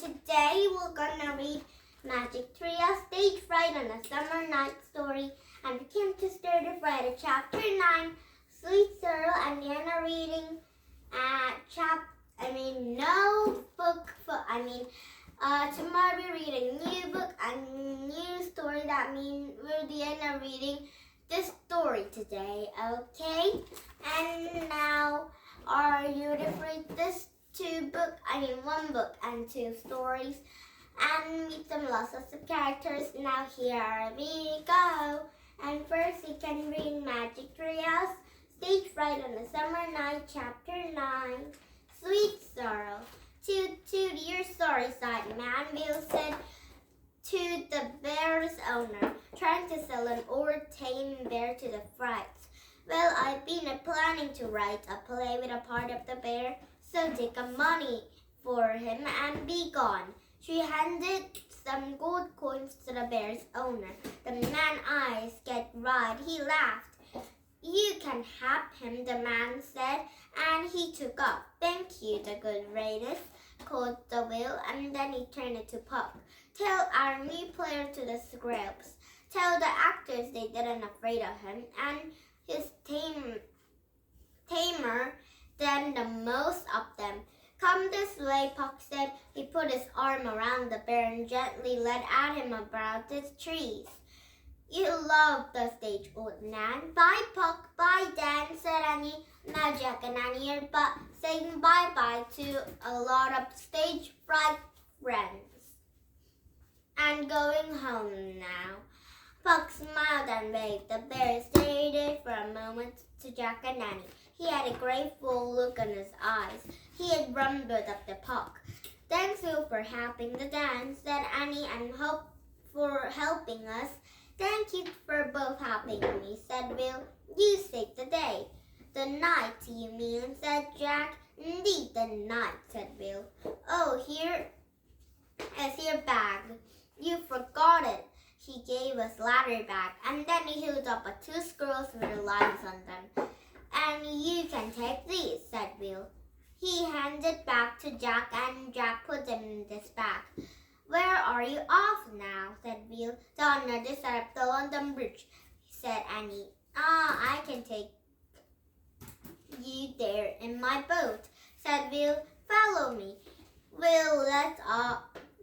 today we're gonna read Magic Trio Stage Fright on a Summer Night Story. And we came to start the Friday, Chapter 9, Sweet Sorrow, and Diana reading tomorrow we're reading new book and new story. That means we're Diana reading this story today, okay? And now, are you ready for this one book and two stories? And meet some lots of characters. Now here we go. And first you can read Magic Trios, Stage Fright on a Summer Night, Chapter 9, Sweet Sorrow. Toot, you're sorry, sighed Man. Bill said to the bear's owner, trying to sell an old tame bear to the frights. Well, I've been planning to write a play with a part of the bear, so take a money for him and be gone. She handed some gold coins to the bear's owner. The man's eyes get wide. He laughed. You can have him, the man said, and he took off. Thank you, the good Raiders, called the whale, and then he turned it to Puck. Tell our new player to the scrubs. Tell the actors they didn't afraid of him, and his tamer than the most of them. Come this way, Puck said. He put his arm around the bear and gently led at him about the trees. You love the stage, old man. Bye, Puck. Bye, Dan, said Annie. Now Jack and Annie are saying bye-bye to a lot of stage fright friends and going home now. Puck smiled and waved. The bear stared for a moment to Jack and Annie. He had a grateful look in his eyes. He had rumbled up the Puck. Thanks, Will, for helping the dance, said Annie, and hope for helping us. Thank you for both helping me, said Will. You saved the day. The night, you mean, said Jack. Indeed, the night, said Will. Oh, here is your bag. You forgot it. He gave us ladder bag, and then he held up two scrolls with lines on them. And you can take these, said Will. He handed back to Jack, and Jack put them in this bag. Where are you off now, said Will. Down the other side of the London Bridge, said Annie. I can take you there in my boat, said Will. Follow me. Will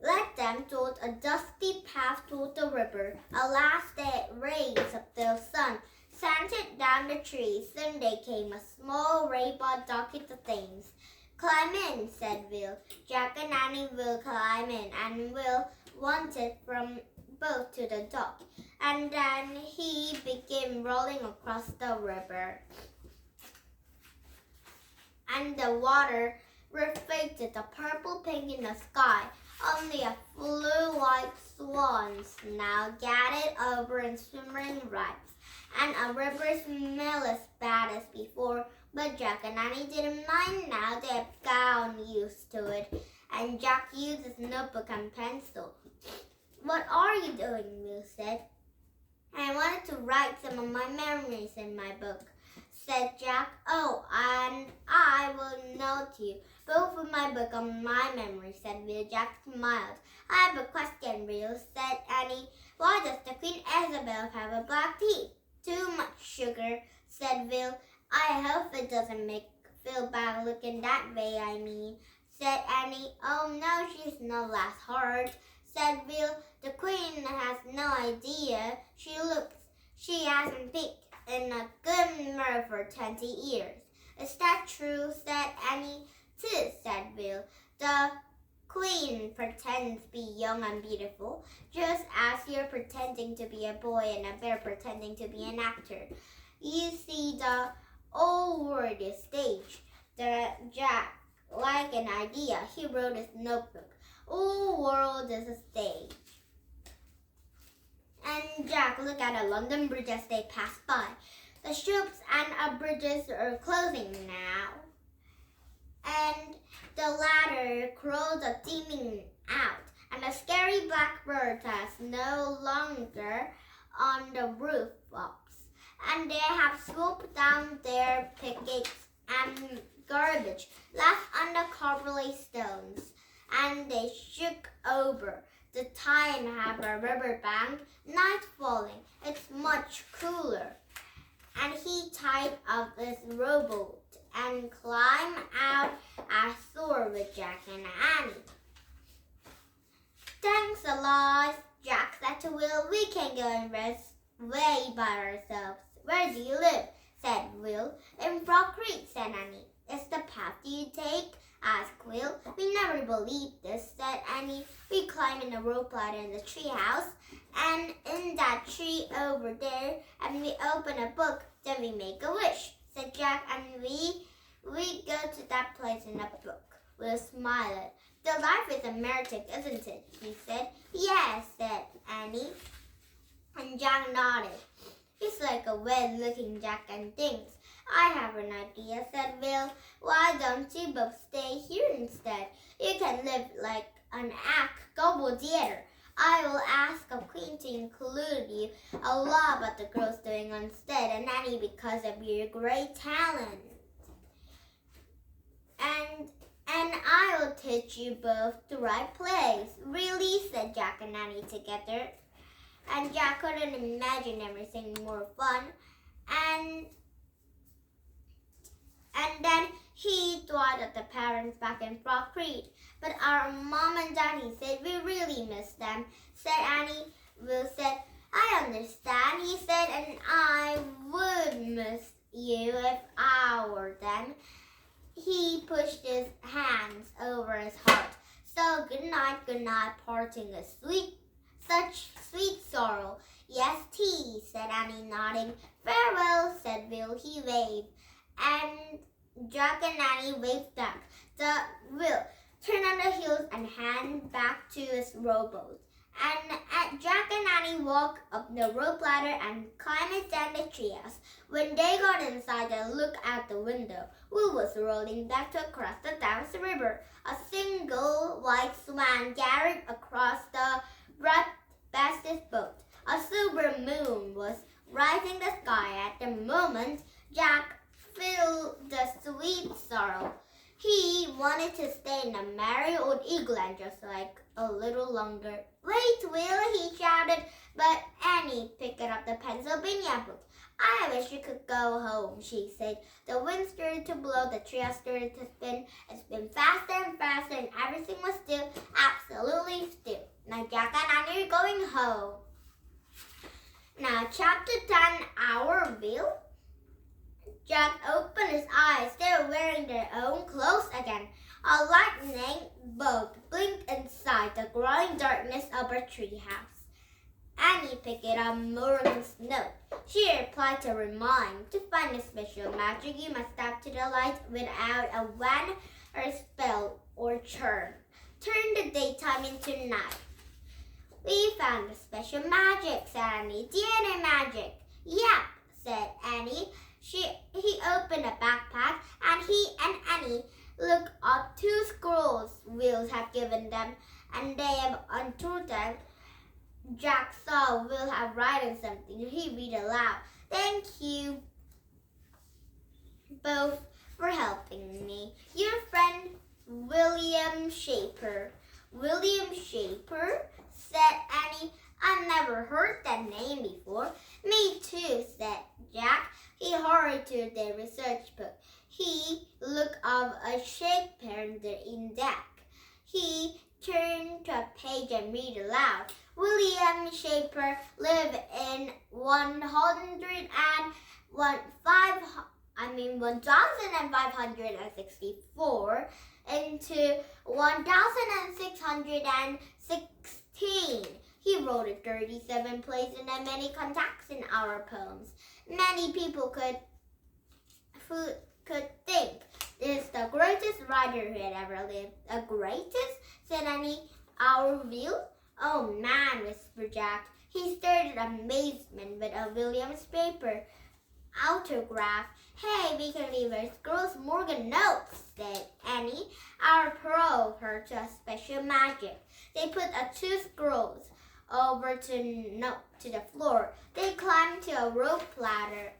let them toward a dusty path toward the river. Alas, the rays of the sun slanted down the trees. Soon they came a small rayboat dock in the Thames. Climb in, said Will. Jack and Annie will climb in, and Will wanted from boat to the dock. And then he began rolling across the river. And the water reflected the purple pink in the sky. Only a few white swans now gathered over and swimming right. And a river smelled as bad as before, but Jack and Annie didn't mind now. They had gotten used to it. And Jack used his notebook and pencil. What are you doing? Will said. I wanted to write some of my memories in my book, said Jack. Oh, and I will note you. Both of my book on my memories, said Will. Jack smiled. I have a question, Will, said Annie. Why does the Queen Isabel have a black tea? Too much sugar, said Will. I hope it doesn't make feel bad looking that way, I mean, said Annie. Oh no, she's no less hard, said Will. The Queen has no idea. She hasn't picked in a good mirror for 20 years. Is that true, said Annie. Too, said Will. The Queen pretends to be young and beautiful, just as you're pretending to be a boy and a bear pretending to be an actor. You see, the whole world is stage. Jack, like an idea, he wrote his notebook. Whole world is a stage. And Jack looked at a London Bridge as they passed by. The ships and bridges are closing now. And the ladder crawled a teeming out, and the scary blackbird is no longer on the rooftops, and they have swooped down their pickets and garbage left on the cobbly stones, and they shook over. The time have a riverbank, night falling. It's much cooler. And he tied up his rowboat and climbed out ashore with Jack and Annie. Thanks a lot, Jack said to Will. We can go and rest way by ourselves. Where do you live? Said Will. In Frog Creek, said Annie. Is the path you take? Asked Will. We never believed this, said Annie. We climb in a rope ladder in the treehouse, and in that tree over there, and we open a book, then we make a wish, said Jack, and we go to that place in a book. Will smiled. The life is a merited, isn't it? He said. Yes, said Annie. And Jack nodded. He's like a weird-looking Jack and thinks. I have an idea, said Will. Why don't you both stay here instead? You can live like an global theater. I will ask a queen to include you a lot about the girls doing instead, and Annie because of your great talent. And I will teach you both to write plays. Really, said Jack and Annie together. And Jack couldn't imagine everything more fun. And then he thought of the parents back in Frog Creek. But our mom and daddy said we really miss them, said Annie. Will said, I understand, he said, and I would miss you if I were them. He pushed his hands over his heart. So good night, parting is such sweet sorrow. Yes, tea, said Annie, nodding. Farewell, said Will. He waved, and Jack and Annie waved back. The Will turned on the heels and handed back to his rowboat. And Jack and Annie walked up the rope ladder and climbed down the treehouse. When they got inside and looked out the window, Will was rolling back to across the Downs River. A single white swan gathered across the bright fastest boat. A silver moon was rising the sky at the moment. Jack felt the sweet sorrow. He wanted to stay in the merry old England just like a little longer. Wait, Will, he shouted, but Annie picked up the Pennsylvania book. I wish you could go home, she said. The wind started to blow, the treehouse started to spin. It spun faster and faster, and everything was still, absolutely still. Now Jack and Annie are going home. Now, chapter 10, Our Will. Jack opened his eyes. They were wearing their own clothes again. A lightning bolt blinked inside the growing darkness of a treehouse. Annie picked up Merlin's note. She replied to remind, to find a special magic, you must step to the light without a wand or spell or charm. Turn the daytime into night. We found a special magic, said Annie. DNA magic. Yep, said Annie. He opened a backpack, and he and Annie looked up 2 scrolls Will had given them, and they have unturned them. Jack saw Will have written something. He read aloud. Thank you both for helping me. Your friend, William Shaper. William Shaper, said Annie. I've never heard that name before. Me too, said Jack. He hurried to the research book. He looked up a Shakespeare in deck. He turned to a page and read aloud. William Shaper lived in 1564 into 1616. He wrote 37 plays and had many contacts in our poems. Many people could think this is the greatest writer who had ever lived. The greatest? Said Annie. Our Will? Oh man, whispered Jack. He stared in amazement with a William's paper autograph. Hey, we can leave our scrolls Morgan notes, said Annie. Our pro her to a special magic. They put 2 scrolls over to the floor. They climbed to a rope ladder.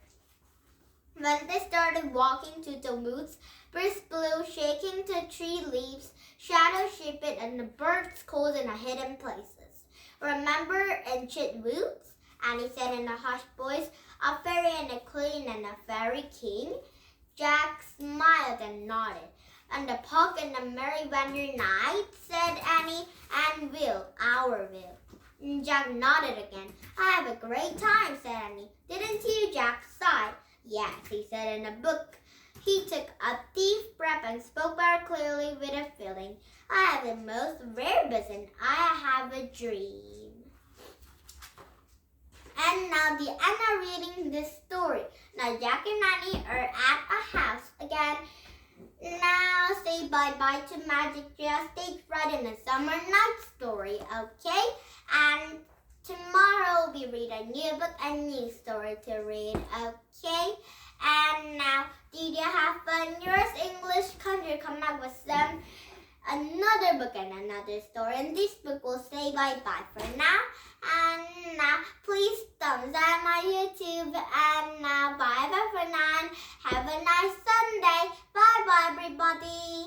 When they started walking to the woods, Breeze blew, shaking the tree leaves. Shadows shaped it, and the birds called in the hidden places. Remember ancient woods? Annie said in a hushed voice. A fairy and a queen and a fairy king. Jack smiled and nodded. And the Puck and the Merry Winter Night, said Annie, and our will. Jack nodded again. I have a great time, said Annie. Didn't you, Jack sighed. Yes, he said in a book. He took a deep breath and spoke very clearly with a feeling. I have the most rare business. I have a dream. And now the end of reading this story. Now Jack and Annie are at a house again. Now say bye-bye to Magic Just Stage Fright in a Summer Night Story, okay? And tomorrow we read a new book, a new story to read, okay? And now, did you have fun? Yours English Country come up with another book and another story. And this book will say bye-bye for now. And now, please thumbs up my YouTube. And now, bye-bye for now. Have a nice Sunday. Bye-bye, everybody.